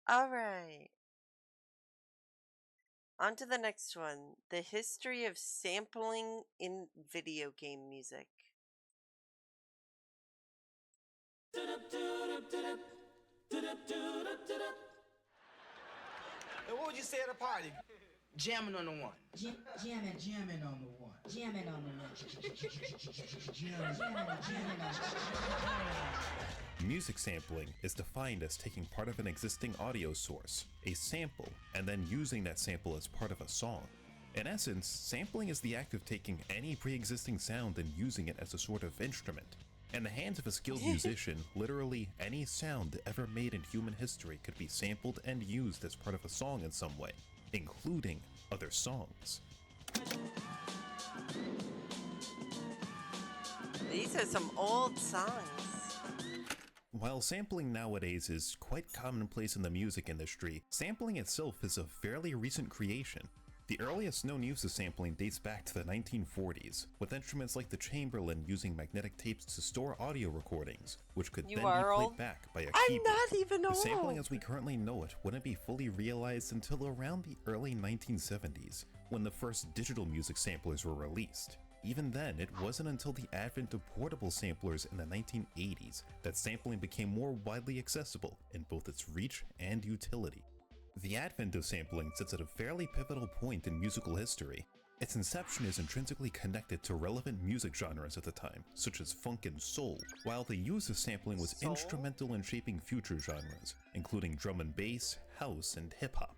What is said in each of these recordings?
All right. On to the next one. The history of sampling in video game music. And what would you say at a party? Jamming on the one. Jamming on the one. Jamming on the one. Jamming on the one. Music sampling is defined as taking part of an existing audio source, a sample, and then using that sample as part of a song. In essence, sampling is the act of taking any pre-existing sound and using it as a sort of instrument. In the hands of a skilled musician, literally any sound ever made in human history could be sampled and used as part of a song in some way, including other songs. These are some old songs. While sampling nowadays is quite commonplace in the music industry, sampling itself is a fairly recent creation. The earliest known use of sampling dates back to the 1940s, with instruments like the Chamberlin using magnetic tapes to store audio recordings, which could then be played back by a I'm keyboard. not even The old. sampling as we currently know it wouldn't be fully realized until around the early 1970s, when the first digital music samplers were released. Even then, it wasn't until the advent of portable samplers in the 1980s that sampling became more widely accessible in both its reach and utility. The advent of sampling sits at a fairly pivotal point in musical history. Its inception is intrinsically connected to relevant music genres at the time, such as funk and soul, while the use of sampling was instrumental in shaping future genres, including drum and bass, house, and hip-hop.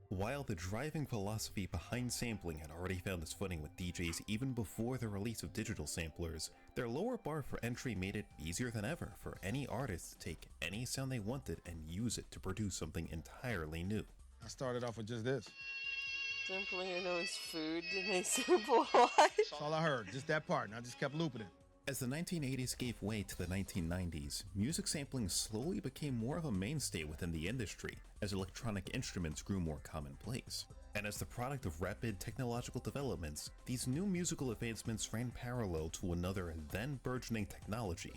While the driving philosophy behind sampling had already found its footing with DJs even before the release of digital samplers, their lower bar for entry made it easier than ever for any artist to take any sound they wanted and use it to produce something entirely new. I started off with just this. Sampling, I know, is food in a simple life. That's all I heard, just that part, and I just kept looping it. As the 1980s gave way to the 1990s, music sampling slowly became more of a mainstay within the industry as electronic instruments grew more commonplace. And as the product of rapid technological developments, these new musical advancements ran parallel to another then burgeoning technology: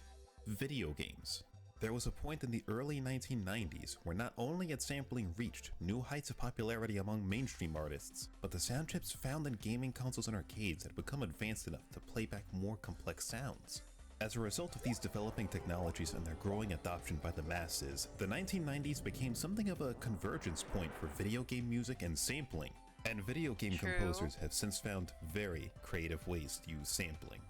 video games. There was a point in the early 1990s where not only had sampling reached new heights of popularity among mainstream artists, but the sound chips found in gaming consoles and arcades had become advanced enough to play back more complex sounds. As a result of these developing technologies and their growing adoption by the masses, the 1990s became something of a convergence point for video game music and sampling, and video game composers have since found very creative ways to use sampling.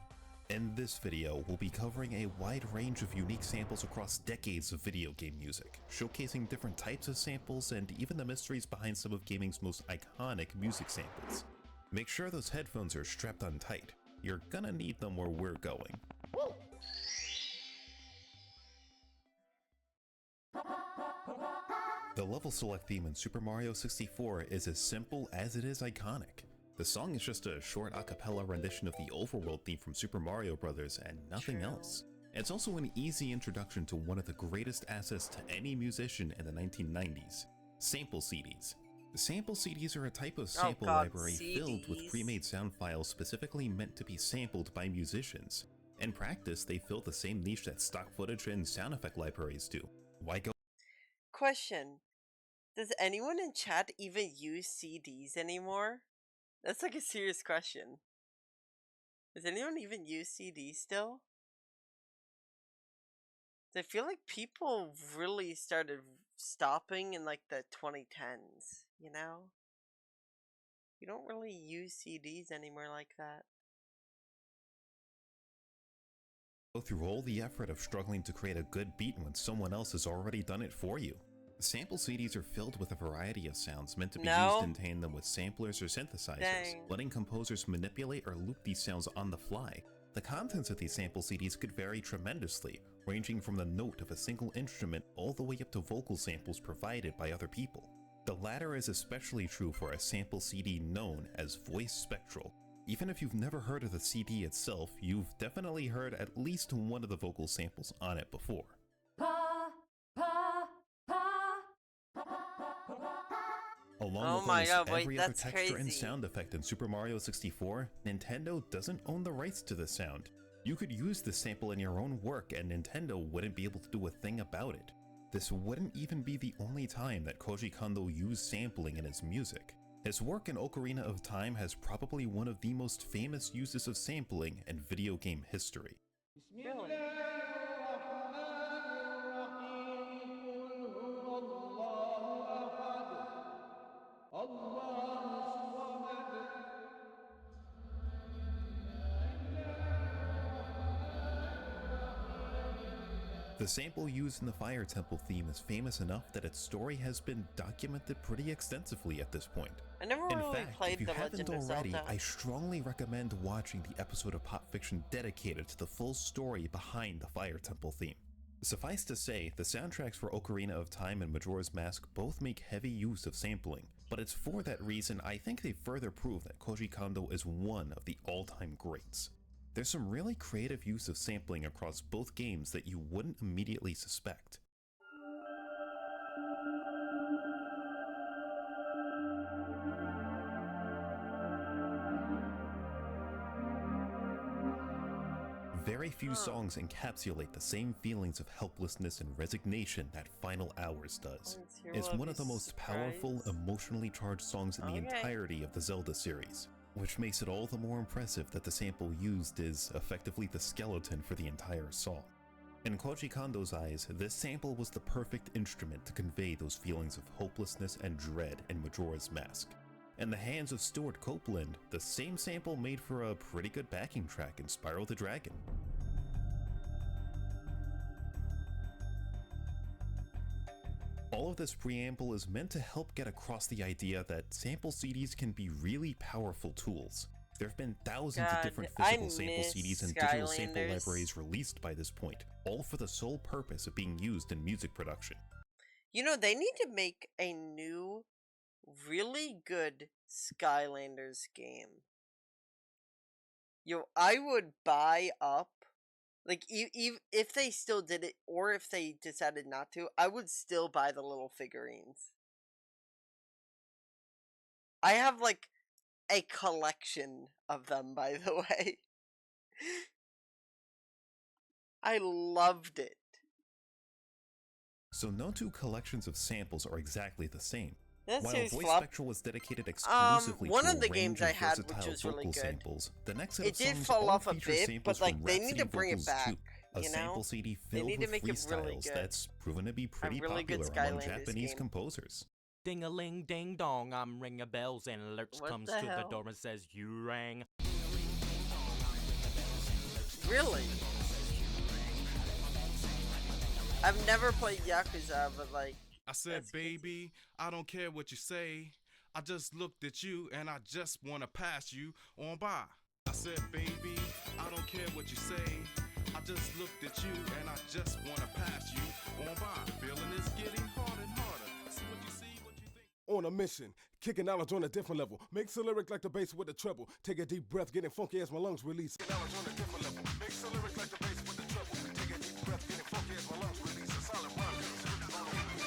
In this video, we'll be covering a wide range of unique samples across decades of video game music, showcasing different types of samples and even the mysteries behind some of gaming's most iconic music samples. Make sure those headphones are strapped on tight. You're gonna need them where we're going. The level select theme in Super Mario 64 is as simple as it is iconic. The song is just a short a cappella rendition of the overworld theme from Super Mario Bros. And nothing else. It's also an easy introduction to one of the greatest assets to any musician in the 1990s: sample CDs. Sample CDs are a type of sample library filled with pre-made sound files specifically meant to be sampled by musicians. In practice, they fill the same niche that stock footage and sound effect libraries do. Why go? Question: does anyone in chat even use CDs anymore? That's like a serious question. Does anyone even use CDs still? I feel like people really started stopping in like the 2010s, you know? You don't really use CDs anymore like that. Go through all the effort of struggling to create a good beat when someone else has already done it for you. Sample CDs are filled with a variety of sounds meant to be used in tandem with samplers or synthesizers, letting composers manipulate or loop these sounds on the fly. The contents of these sample CDs could vary tremendously, ranging from the note of a single instrument all the way up to vocal samples provided by other people. The latter is especially true for a sample CD known as Voice Spectral. Even if you've never heard of the CD itself, you've definitely heard at least one of the vocal samples on it before. Along with almost every other texture and sound effect in Super Mario 64, Nintendo doesn't own the rights to the sound. You could use this sample in your own work and Nintendo wouldn't be able to do a thing about it. this wouldn't even be the only time that Koji Kondo used sampling in his music. His work in Ocarina of Time has probably one of the most famous uses of sampling in video game history. Really? The sample used in the Fire Temple theme is famous enough that its story has been documented pretty extensively at this point. I never In really fact, played if you The haven't Legend of already, Zelda. I strongly recommend watching the episode of Pop Fiction dedicated to the full story behind the Fire Temple theme. Suffice to say, the soundtracks for Ocarina of Time and Majora's Mask both make heavy use of sampling, but it's for that reason I think they further prove that Koji Kondo is one of the all-time greats. There's some really creative use of sampling across both games that you wouldn't immediately suspect. Very few songs encapsulate the same feelings of helplessness and resignation that Final Hours does. Let's hear It's what one of the he's most powerful, surprised. emotionally charged songs in the Okay. entirety of the Zelda series, which makes it all the more impressive that the sample used is effectively the skeleton for the entire song. In Koji Kondo's eyes, this sample was the perfect instrument to convey those feelings of hopelessness and dread in Majora's Mask. In the hands of Stuart Copeland, the same sample made for a pretty good backing track in Spyro the Dragon. All of this preamble is meant to help get across the idea that sample CDs can be really powerful tools. There have been thousands of God, different I physical sample miss CDs and digital sample Skylanders. libraries released by this point, all for the sole purpose of being used in music production. You know, they need to make a new, really good Skylanders game. Yo, I would buy up, like, if they still did it, or if they decided not to, I would still buy the little figurines. I have, like, a collection of them, by the way. I loved it. So no two collections of samples are exactly the same. That While series Voice flopped. Spectral was dedicated exclusively One to of the a range games I of had, which versatile was really vocal good. samples, the next set It of did songs fall all off a feature bit, samples but, like, from they Rhapsody need to bring it Vocals back, 2, a you know? sample CD They filled need to with make it really freestyles good. that's proven to be pretty really good popular among Skylanders Japanese game. composers. Ding-a-ling, ding-dong, I'm ringing bells, and Lurch What comes the to hell? the door and says, you rang. Really? I've never played Yakuza, but, like, I said, That's crazy. baby, I don't care what you say. I just looked at you and I just wanna pass you on by. I said, baby, I don't care what you say. I just looked at you and I just wanna pass you on by. Feeling is getting harder and harder. See what you see, what you think. On a mission, kicking knowledge on a different level. Makes a lyric like the bass with the treble. Take a deep breath, getting funky as my lungs release. Knowledge on a different level. Makes a lyric like the bass with the treble. Take a deep breath, getting funky as my lungs release. A solid rhyme,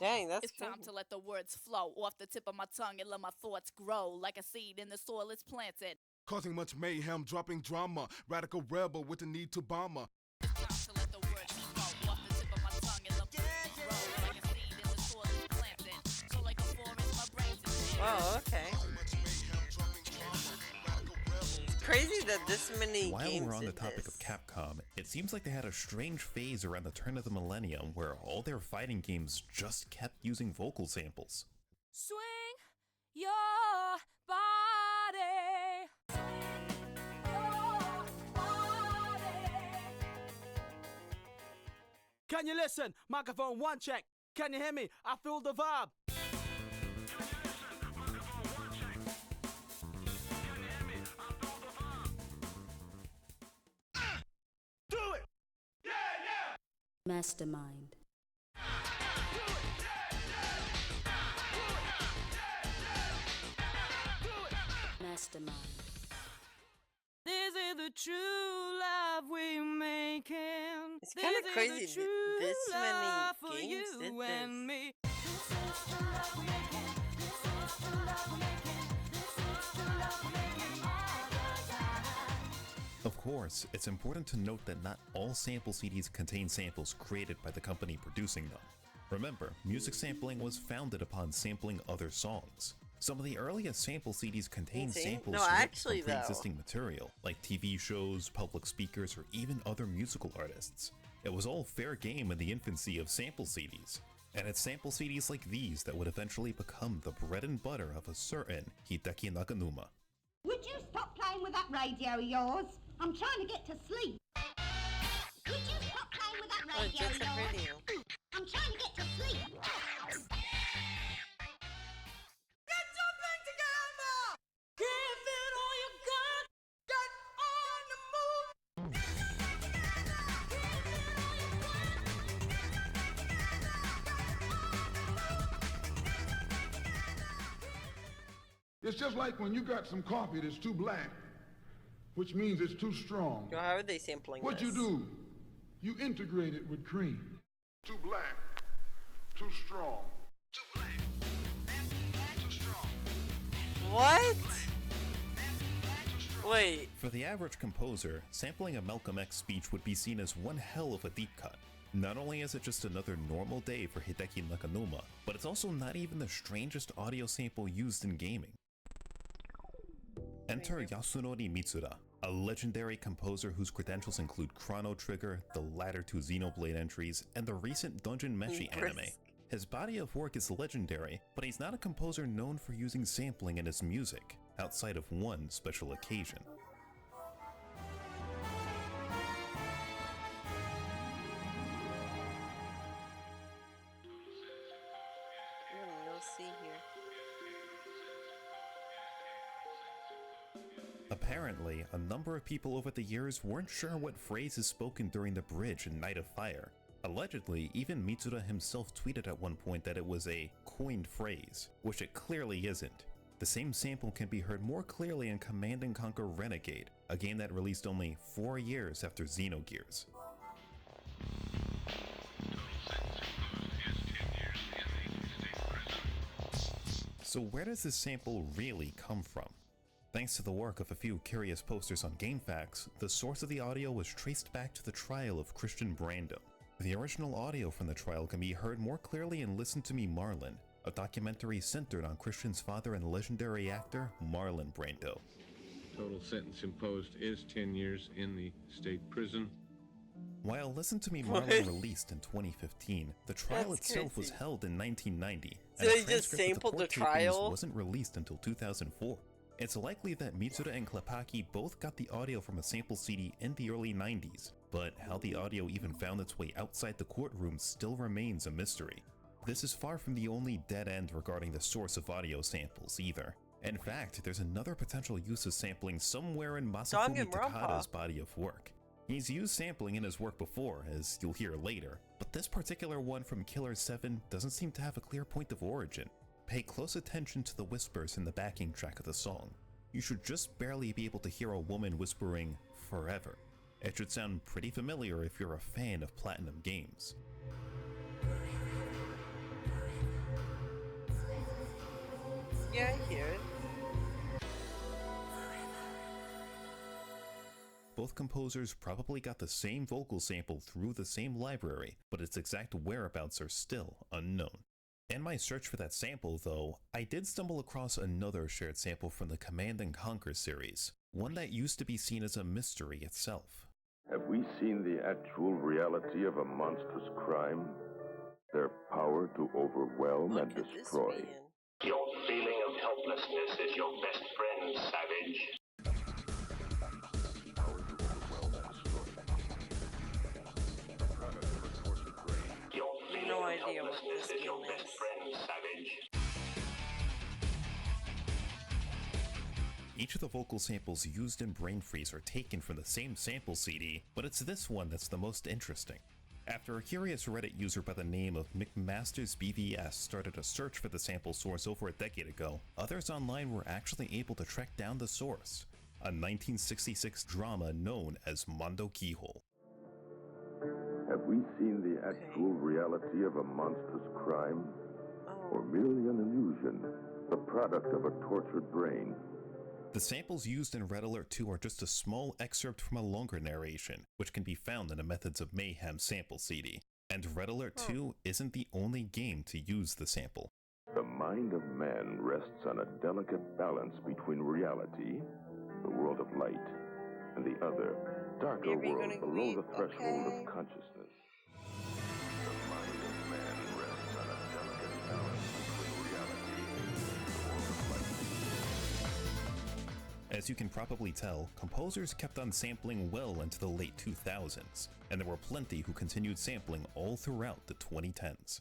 dang, that's It's time cool. to let the words flow off the tip of my tongue and let my thoughts grow like a seed in the soil it's planted. causing much mayhem, dropping drama. Radical rebel with the need to bomb her. It's time to let the words flow off the tip of my tongue and let my thoughts grow like a seed in the soil it's planted. So like a forest, my brain's in Oh, okay. It's crazy that this many While games we're on the did topic this. of Capcom, it seems like they had a strange phase around the turn of the millennium where all their fighting games just kept using vocal samples. Swing your body. Can you listen? Microphone one check. Can you hear me? I feel the vibe. Mastermind. Mastermind. This is the true love we're making. It's kinda This is crazy the that true this many love for games you did and this. me. Of course, it's important to note that not all sample CDs contain samples created by the company producing them. Remember, music sampling was founded upon sampling other songs. Some of the earliest sample CDs contained See? samples No, stripped actually, from though. pre-existing material, like TV shows, public speakers, or even other musical artists. It was all fair game in the infancy of sample CDs. And it's sample CDs like these that would eventually become the bread and butter of a certain Hideki Nakanuma. Would you stop playing with that radio of yours? I'm trying to get to sleep. Would you stop playing with that Oh, radio Jet of Set yours? Radio. I'm trying to get to sleep. Get your thing together! Give it all you got! Get on the move! It's just like when you got some coffee that's too black, which means it's too strong. So how are they sampling What this? you do, you integrate it with cream. Too black, too strong. Too black, too strong. What? Wait. For the average composer, sampling a Malcolm X speech would be seen as one hell of a deep cut. Not only is it just another normal day for Hideki Nakanuma, but it's also not even the strangest audio sample used in gaming. Enter Yasunori Mitsuda, a legendary composer whose credentials include Chrono Trigger, the latter two Xenoblade entries, and the recent Dungeon Meshi anime. His body of work is legendary, but he's not a composer known for using sampling in his music, outside of one special occasion. No see here. Apparently, a number of people over the years weren't sure what phrase is spoken during the bridge in Night of Fire. Allegedly, even Mitsuda himself tweeted at one point that it was a coined phrase, which it clearly isn't. The same sample can be heard more clearly in Command & Conquer Renegade, a game that released only 4 years after Xenogears. So where does this sample really come from? Thanks to the work of a few curious posters on GameFAQs, the source of the audio was traced back to the trial of Christian Brando. The original audio from the trial can be heard more clearly in Listen to Me Marlon, a documentary centered on Christian's father and legendary actor Marlon Brando. Total sentence imposed is 10 years in the state prison. While Listen to Me What? Marlon released in 2015, the trial That's itself was crazy. held in 1990, So and a they just transcript of sampled the court tapings trial? wasn't released until 2004. It's likely that Mitsuda and Klepacki both got the audio from a sample CD in the early 90s, but how the audio even found its way outside the courtroom still remains a mystery. This is far from the only dead end regarding the source of audio samples either. In fact, there's another potential use of sampling somewhere in Masafumi Danganronpa. Takada's body of work. He's used sampling in his work before, as you'll hear later, but this particular one from Killer 7 doesn't seem to have a clear point of origin. Pay close attention to the whispers in the backing track of the song. You should just barely be able to hear a woman whispering, "Forever." It should sound pretty familiar if you're a fan of Platinum Games. Yeah, I hear it. Both composers probably got the same vocal sample through the same library, but its exact whereabouts are still unknown. In my search for that sample, though, I did stumble across another shared sample from the Command & Conquer series, one that used to be seen as a mystery itself. Have we seen the actual reality of a monstrous crime? Their power to overwhelm and destroy. Your feeling of helplessness is your best friend, savage. Your feeling No of idea what helplessness this is your game best is. friend, savage. Each of the vocal samples used in Brain Freeze are taken from the same sample CD, but it's this one that's the most interesting. After a curious Reddit user by the name of McMastersBVS started a search for the sample source over a decade ago, others online were actually able to track down the source, a 1966 drama known as Mondo Keyhole. Have we seen the actual reality of a monstrous crime? Or merely an illusion, the product of a tortured brain? The samples used in Red Alert 2 are just a small excerpt from a longer narration, which can be found in a Methods of Mayhem sample CD. And Red Alert 2 isn't the only game to use the sample. The mind of man rests on a delicate balance between reality, the world of light, and the other, darker world below the threshold of consciousness. The mind of man rests on a delicate balance between reality, the world of light. As you can probably tell, composers kept on sampling well into the late 2000s, and there were plenty who continued sampling all throughout the 2010s.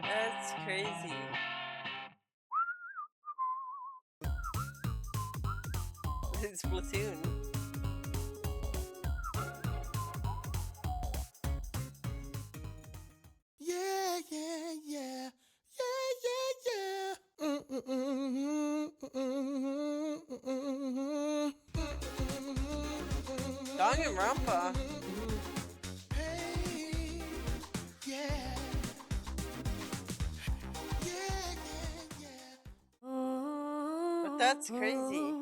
That's crazy. It's Splatoon. Yeah, yeah, yeah. Yeah, yeah, yeah. Danganronpa. Hey, yeah. Yeah, yeah, yeah. But that's crazy.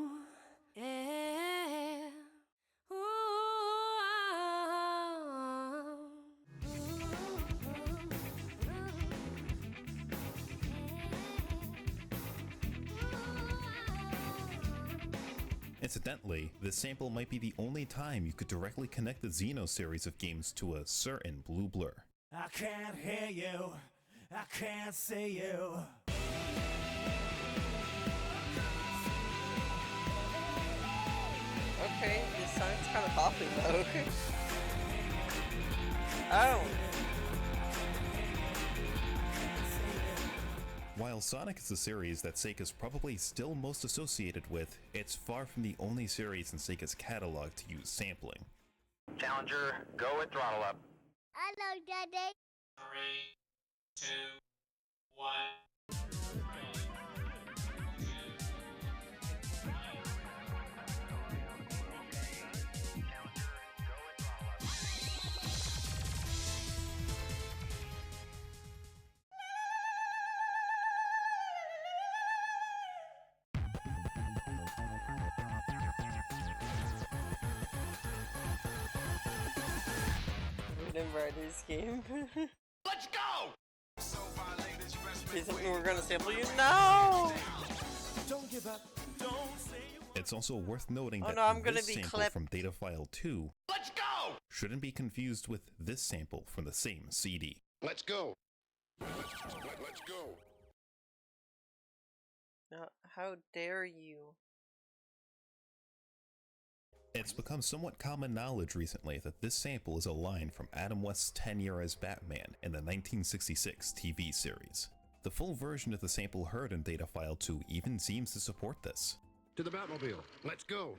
Incidentally, this sample might be the only time you could directly connect the Xeno series of games to a certain Blue Blur. I can't hear you. I can't see you. Okay, this song's kind of popping though. Oh. While Sonic is the series that Sega's probably still most associated with, it's far from the only series in Sega's catalog to use sampling. Challenger, go at throttle up. Hello, Daddy. 3, 2, 1. Riders game. Let's go! Is something we're gonna sample you? No! Don't give up. Don't say you won't. It's also worth noting Oh that no, I'm gonna this be sample clipped. from Data File 2 Let's go! shouldn't be confused with this sample from the same CD. Let's go. Let's go. No, how dare you? It's become somewhat common knowledge recently that this sample is a line from Adam West's tenure as Batman in the 1966 TV series. The full version of the sample heard in Data File 2 even seems to support this. To the Batmobile. Let's go.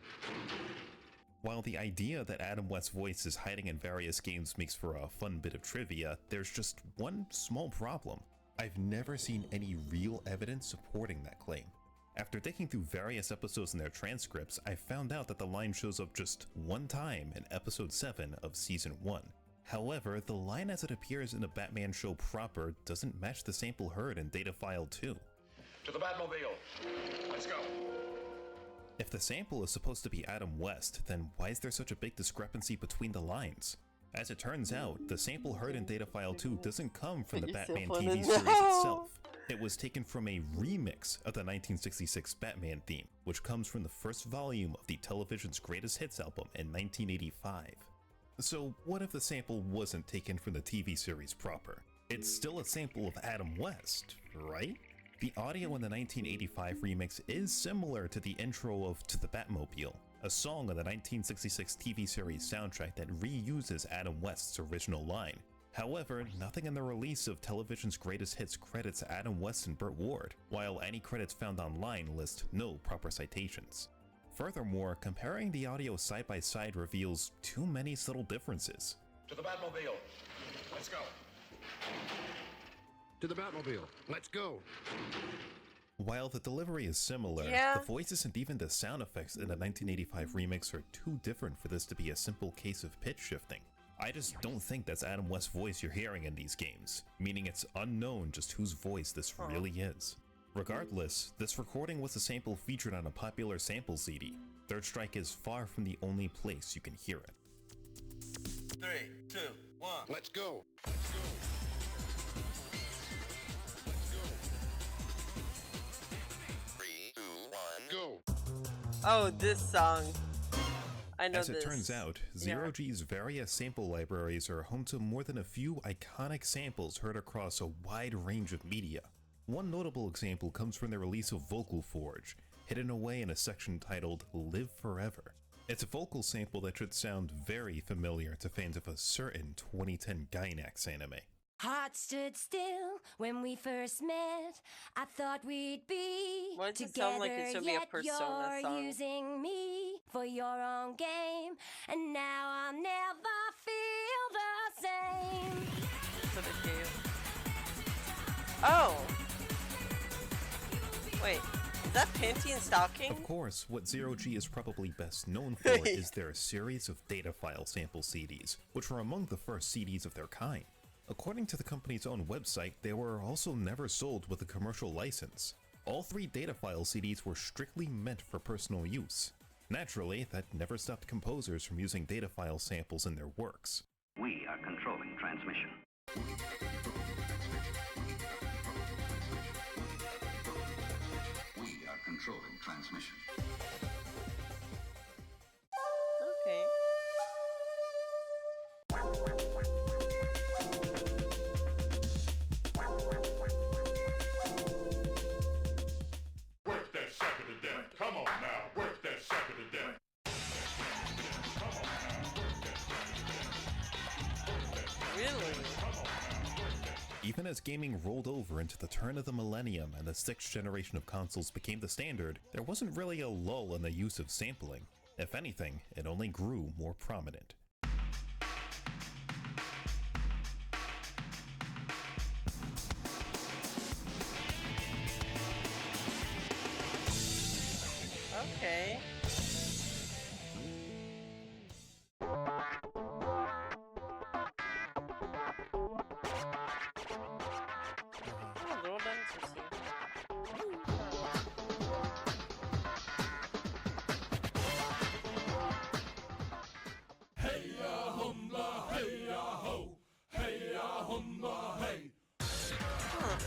While the idea that Adam West's voice is hiding in various games makes for a fun bit of trivia, there's just one small problem. I've never seen any real evidence supporting that claim. After digging through various episodes and their transcripts, I found out that the line shows up just one time in episode 7 of season 1. However, the line as it appears in the Batman show proper doesn't match the sample heard in Data File 2. To the Batmobile. Let's go. If the sample is supposed to be Adam West, then why is there such a big discrepancy between the lines? As it turns out, the sample heard in Data File 2 doesn't come from the Batman TV series itself. It was taken from a remix of the 1966 Batman theme, which comes from the first volume of the television's greatest hits album in 1985. So what if the sample wasn't taken from the TV series proper? It's still a sample of Adam West, right? The audio in the 1985 remix is similar to the intro of To the Batmobile, a song on the 1966 TV series soundtrack that reuses Adam West's original line. However, nothing in the release of television's greatest hits credits Adam West and Burt Ward, while any credits found online list no proper citations. Furthermore, comparing the audio side by side reveals too many subtle differences. To the Batmobile. Let's go. To the Batmobile. Let's go. While the delivery is similar, Yeah. the voices and even the sound effects in the 1985 remix are too different for this to be a simple case of pitch shifting. I just don't think that's Adam West's voice you're hearing in these games, meaning it's unknown just whose voice this really is. Regardless, this recording was a sample featured on a popular sample CD. Third Strike is far from the only place you can hear it. 3, 2, 1. Let's go. 3, 2, 1, go. Oh, this song. I know As this. it turns out, Zero G's various sample libraries are home to more than a few iconic samples heard across a wide range of media. One notable example comes from the release of Vocal Forge, hidden away in a section titled Live Forever. It's a vocal sample that should sound very familiar to fans of a certain 2010 Gainax anime. Heart stood still when we first met. I thought we'd be Why does it together, sound like it should be a yet Persona you're song? using me for your own game, and now I'll never feel the same. For the game. Oh! Wait, is that Panty and Stocking? Of course, what Zero G is probably best known for is their series of data file sample CDs, which were among the first CDs of their kind. According to the company's own website, they were also never sold with a commercial license. All 3 data file CDs were strictly meant for personal use. Naturally, that never stopped composers from using data file samples in their works. We are controlling transmission. We are controlling transmission. Okay. Work that sucker to death. Come on now. Work that sucker to death. Really? Even as gaming rolled over into the turn of the millennium and the 6th generation of consoles became the standard, there wasn't really a lull in the use of sampling. If anything, it only grew more prominent. Okay. Oh, little dinosaurs here. Hey ya humma, hey ya ho, hey ya humma, hey. Huh.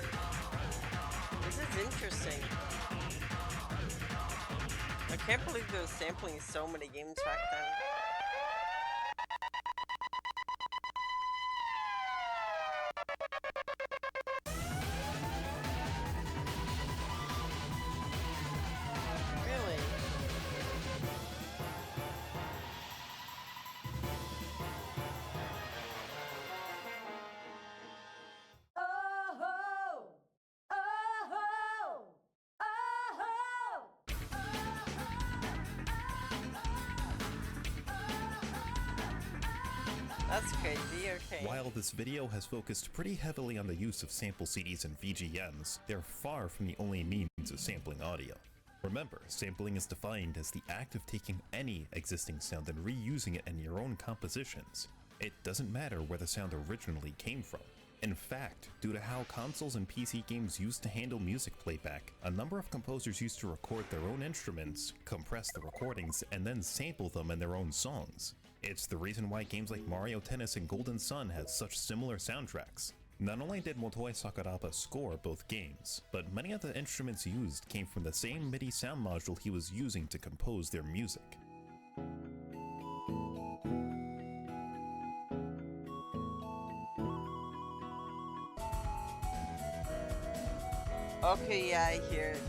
This is interesting. I can't believe they were sampling so many games back then. Really? Oh-ho! Oh-ho! Oh-ho! That's crazy, okay. While this video has focused pretty heavily on the use of sample CDs and VGMs, they're far from the only means of sampling audio. Remember, sampling is defined as the act of taking any existing sound and reusing it in your own compositions. It doesn't matter where the sound originally came from. In fact, due to how consoles and PC games used to handle music playback, a number of composers used to record their own instruments, compress the recordings, and then sample them in their own songs. It's the reason why games like Mario Tennis and Golden Sun had such similar soundtracks. Not only did Motoi Sakuraba score both games, but many of the instruments used came from the same MIDI sound module he was using to compose their music. Okay, yeah, I hear it.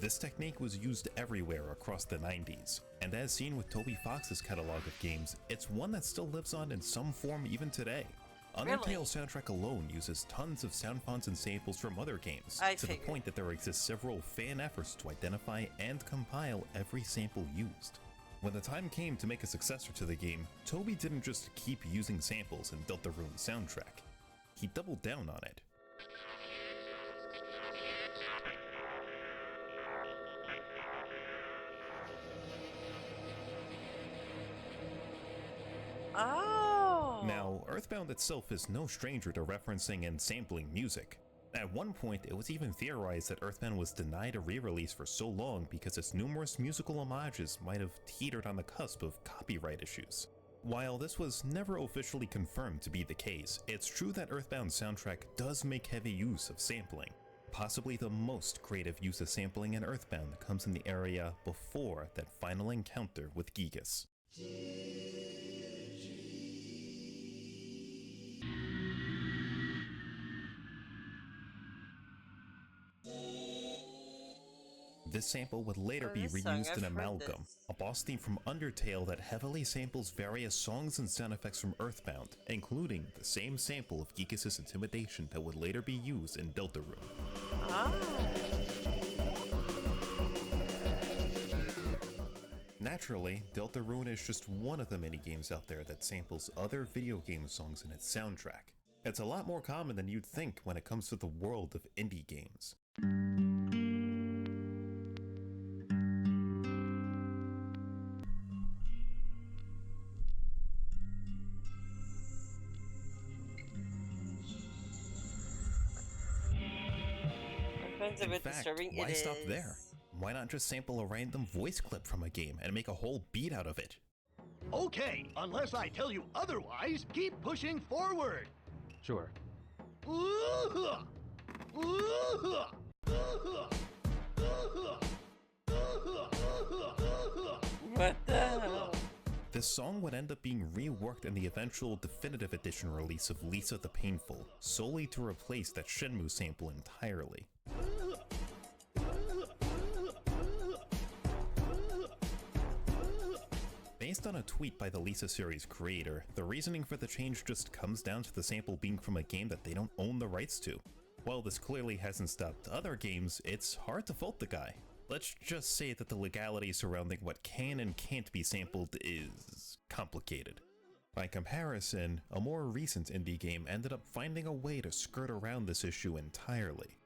This technique was used everywhere across the 90s, and as seen with Toby Fox's catalog of games, it's one that still lives on in some form even today. Undertale's soundtrack alone uses tons of sound fonts and samples from other games, to the point that there exist several fan efforts to identify and compile every sample used. When the time came to make a successor to the game, Toby didn't just keep using samples and Deltarune soundtrack. He doubled down on it. Oh. Now, Earthbound itself is no stranger to referencing and sampling music. At one point, it was even theorized that Earthbound was denied a re-release for so long because its numerous musical homages might have teetered on the cusp of copyright issues. While this was never officially confirmed to be the case, it's true that Earthbound's soundtrack does make heavy use of sampling. Possibly the most creative use of sampling in Earthbound comes in the area before that final encounter with Gigas. This sample would later be reused in Amalgam, a boss theme from Undertale that heavily samples various songs and sound effects from Earthbound, including the same sample of Gigas' Intimidation that would later be used in Deltarune. Naturally, Deltarune is just one of the many games out there that samples other video game songs in its soundtrack. It's a lot more common than you'd think when it comes to the world of indie games. In fact, why stop there? Why not just sample a random voice clip from a game and make a whole beat out of it? Okay, unless I tell you otherwise, keep pushing forward. Sure. What the hell? This song would end up being reworked in the eventual definitive edition release of Lisa the Painful, solely to replace that Shenmue sample entirely. Based on a tweet by the Lisa series creator, the reasoning for the change just comes down to the sample being from a game that they don't own the rights to. While this clearly hasn't stopped other games, it's hard to fault the guy. Let's just say that the legality surrounding what can and can't be sampled is complicated. By comparison, a more recent indie game ended up finding a way to skirt around this issue entirely.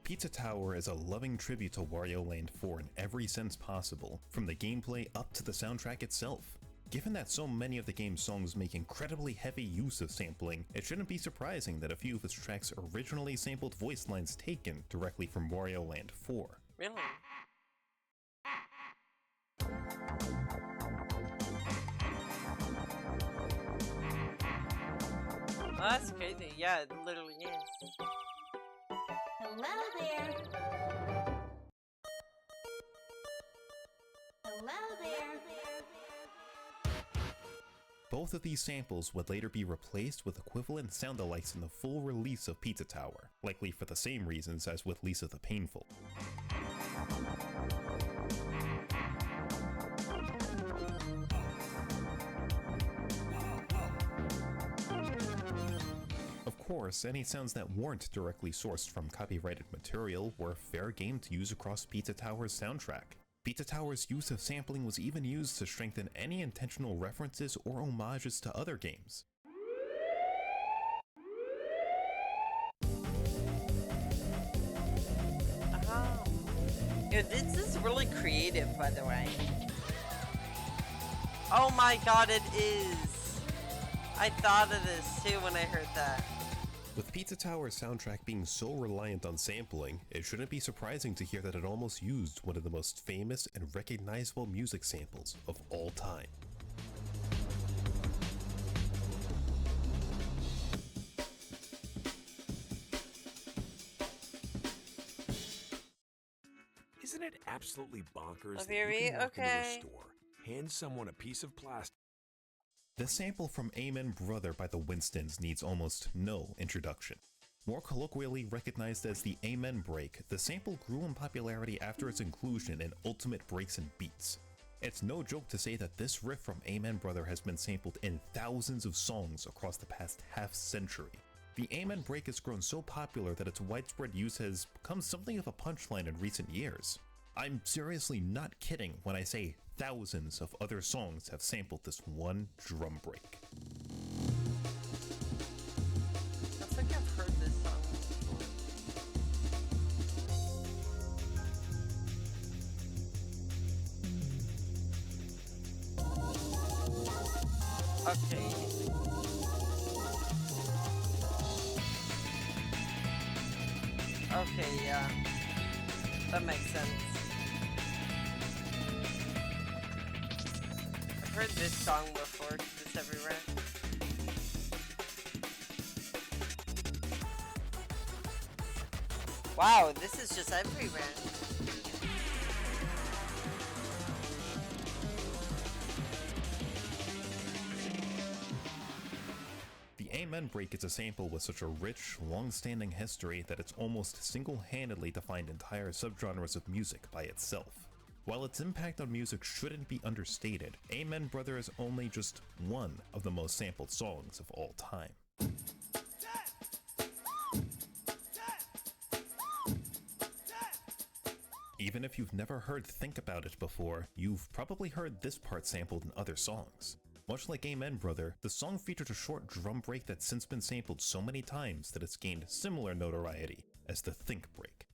Pizza Tower is a loving tribute to Wario Land 4 in every sense possible, from the gameplay up to the soundtrack itself. Given that so many of the game's songs make incredibly heavy use of sampling, it shouldn't be surprising that a few of its tracks originally sampled voice lines taken directly from Wario Land 4. Really? Oh, that's crazy. Yeah, it literally is. Hello there. Hello there. Both of these samples would later be replaced with equivalent sound-alikes in the full release of Pizza Tower, likely for the same reasons as with Lisa the Painful. Of course, any sounds that weren't directly sourced from copyrighted material were fair game to use across Pizza Tower's soundtrack. Pizza Tower's use of sampling was even used to strengthen any intentional references or homages to other games. Oh. Yeah, this is really creative, by the way. Oh my god, it is! I thought of this too when I heard that. With Pizza Tower's soundtrack being so reliant on sampling, it shouldn't be surprising to hear that it almost used one of the most famous and recognizable music samples of all time. Isn't it absolutely bonkers that Very you can walk into a okay. store, hand someone a piece of plastic? The sample from Amen Brother by the Winstons needs almost no introduction. More colloquially recognized as the Amen Break, the sample grew in popularity after its inclusion in Ultimate Breaks and Beats. It's no joke to say that this riff from Amen Brother has been sampled in thousands of songs across the past half-century. The Amen Break has grown so popular that its widespread use has become something of a punchline in recent years. I'm seriously not kidding when I say thousands of other songs have sampled this one drum break. I think I've heard this song before. Okay. Okay, yeah. That makes sense. I've heard this song before, 'cause it's everywhere. Wow, this is just everywhere. The Amen break is a sample with such a rich, long-standing history that it's almost single-handedly defined entire subgenres of music by itself. While its impact on music shouldn't be understated, Amen Brother is only just one of the most sampled songs of all time. Even if you've never heard Think About It before, you've probably heard this part sampled in other songs. Much like Amen Brother, the song featured a short drum break that's since been sampled so many times that it's gained similar notoriety as the Think break.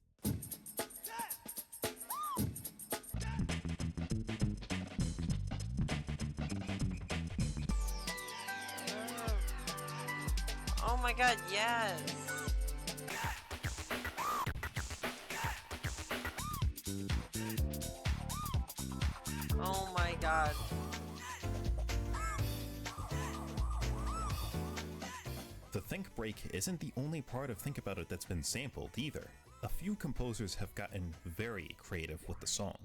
Oh my god, yes! Oh my god. The Think break isn't the only part of Think About It that's been sampled either. A few composers have gotten very creative with the song.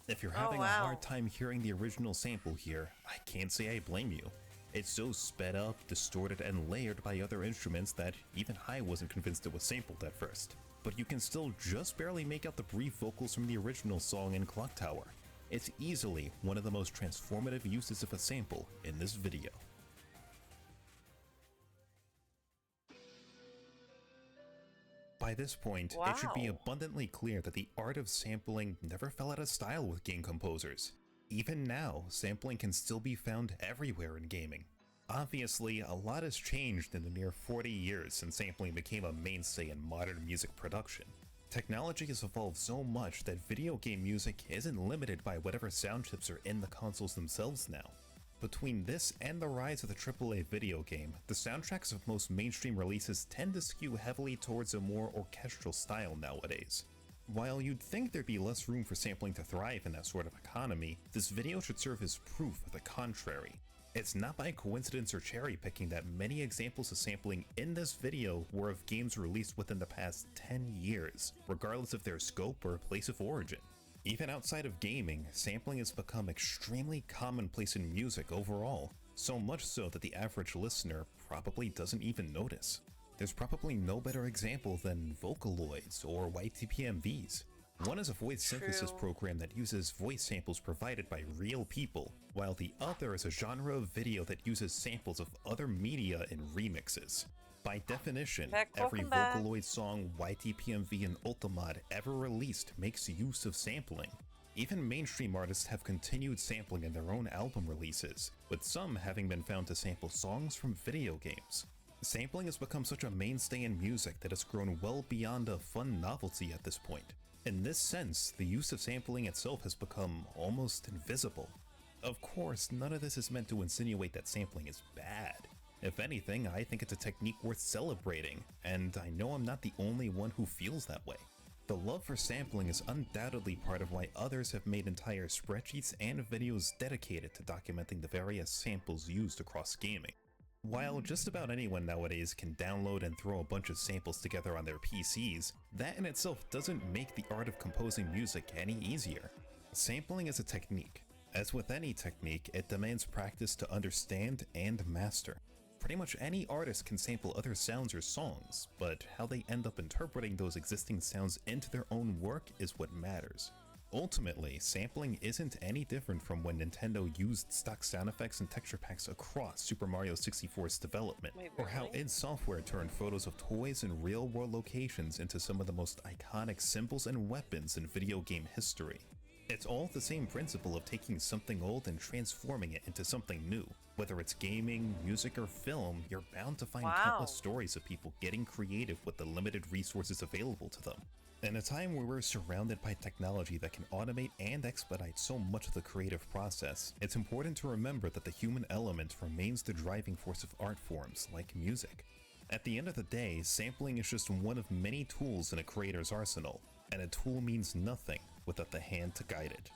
If you're having a hard time hearing the original sample here, I can't say I blame you. It's so sped up, distorted, and layered by other instruments that even I wasn't convinced it was sampled at first. But you can still just barely make out the brief vocals from the original song in Clock Tower. It's easily one of the most transformative uses of a sample in this video. By this point, it should be abundantly clear that the art of sampling never fell out of style with game composers. Even now, sampling can still be found everywhere in gaming. Obviously, a lot has changed in the near 40 years since sampling became a mainstay in modern music production. Technology has evolved so much that video game music isn't limited by whatever sound chips are in the consoles themselves now. Between this and the rise of the AAA video game, the soundtracks of most mainstream releases tend to skew heavily towards a more orchestral style nowadays. While you'd think there'd be less room for sampling to thrive in that sort of economy, this video should serve as proof of the contrary. It's not by coincidence or cherry picking that many examples of sampling in this video were of games released within the past 10 years, regardless of their scope or place of origin. Even outside of gaming, sampling has become extremely commonplace in music overall, so much so that the average listener probably doesn't even notice. There's probably no better example than Vocaloids or YTPMVs. One is a voice synthesis program that uses voice samples provided by real people, while the other is a genre of video that uses samples of other media in remixes. By definition, every Vocaloid song, YTPMV, and Ultimod ever released makes use of sampling. Even mainstream artists have continued sampling in their own album releases, with some having been found to sample songs from video games. Sampling has become such a mainstay in music that it's grown well beyond a fun novelty at this point. In this sense, the use of sampling itself has become almost invisible. Of course, none of this is meant to insinuate that sampling is bad. If anything, I think it's a technique worth celebrating, and I know I'm not the only one who feels that way. The love for sampling is undoubtedly part of why others have made entire spreadsheets and videos dedicated to documenting the various samples used across gaming. While just about anyone nowadays can download and throw a bunch of samples together on their PCs, that in itself doesn't make the art of composing music any easier. Sampling is a technique. As with any technique, it demands practice to understand and master. Pretty much any artist can sample other sounds or songs, but how they end up interpreting those existing sounds into their own work is what matters. Ultimately, sampling isn't any different from when Nintendo used stock sound effects and texture packs across Super Mario 64's development, or how id Software turned photos of toys and real-world locations into some of the most iconic symbols and weapons in video game history. It's all the same principle of taking something old and transforming it into something new. Whether it's gaming, music, or film, you're bound to find countless stories of people getting creative with the limited resources available to them. In a time where we're surrounded by technology that can automate and expedite so much of the creative process, it's important to remember that the human element remains the driving force of art forms like music. At the end of the day, sampling is just one of many tools in a creator's arsenal, and a tool means nothing without the hand to guide it.